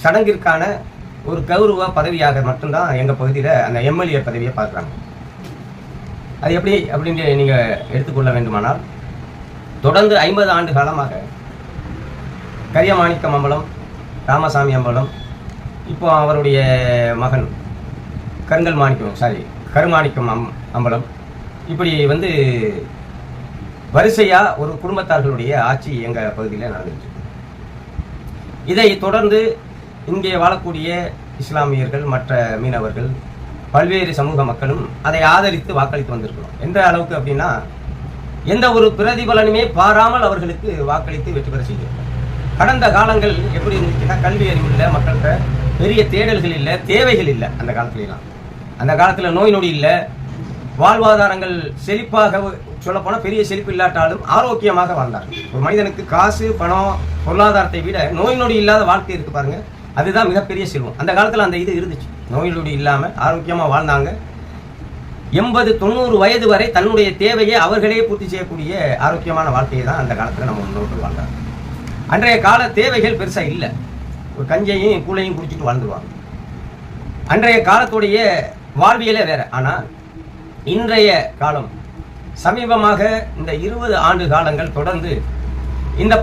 சடங்கிற்கான ஒரு கௌரவ பதவியாக மட்டும்தான் எங்கள் பகுதியில் அந்த எம்எல்ஏ பதவியை பார்க்குறாங்க. அது எப்படி அப்படின்னு நீங்கள் எடுத்துக்கொள்ள வேண்டுமானால், தொடர்ந்து 50 ஆண்டு காலமாக கரியமாணிக்கம் அம்பலம், ராமசாமி அம்பலம், இப்போ அவருடைய மகன் கருமாணிக்கம் அம்பலம், இப்படி வரிசையாக ஒரு குடும்பத்தார்களுடைய ஆட்சி எங்கள் பகுதியில் நடந்துச்சு. இதை தொடர்ந்து இங்கே வாழக்கூடிய இஸ்லாமியர்கள், மற்ற மீனவர்கள், பல்வேறு சமூக மக்களும் அதை ஆதரித்து வாக்களித்து வந்திருக்கிறோம். எந்த அளவுக்கு அப்படின்னா, எந்த ஒரு பிரதிபலனுமே பாராமல் அவர்களுக்கு வாக்களித்து வெற்றி பெற செய்கிறோம். கடந்த காலங்கள் எப்படி இருந்துச்சுன்னா, கல்வி அறிவு இல்லை, மக்கள்கிட்ட பெரிய தேடல்கள் இல்லை, தேவைகள் இல்லை. அந்த காலத்துலாம், அந்த காலத்தில் நோய் நொடி இல்லை, வாழ்வாதாரங்கள் செழிப்பாக, சொல்லப்போனால் பெரிய செழிப்பு இல்லாட்டாலும் ஆரோக்கியமாக வாழ்ந்தார்கள். ஒரு மனிதனுக்கு காசு, பணம், பொருளாதாரத்தை விட நோய் நொடி இல்லாத வாழ்க்கை இருக்கு பாருங்க, அதுதான் மிகப்பெரிய செல்வம். அந்த காலத்தில் அந்த இது இருந்துச்சு. நோய் நொடி இல்லாமல் ஆரோக்கியமாக வாழ்ந்தாங்க. 80-90 வயது வரை தன்னுடைய தேவையை அவர்களே பூர்த்தி செய்யக்கூடிய ஆரோக்கியமான வாழ்க்கையை தான் அந்த காலத்தில் நம்ம முன்னோர்கள் வாழ்ந்தாங்க. அன்றைய கால தேவைகள் பெருசாக இல்லை. ஒரு கஞ்சையும் கூழையும் குடிச்சிட்டு வாழ்ந்துருவாங்க. அன்றைய காலத்துடைய வாழ்வியலே வேற. ஆனால் இன்றைய காலம், சமீபமாக இந்த 20 ஆண்டு காலங்கள் தொடர்ந்து இந்த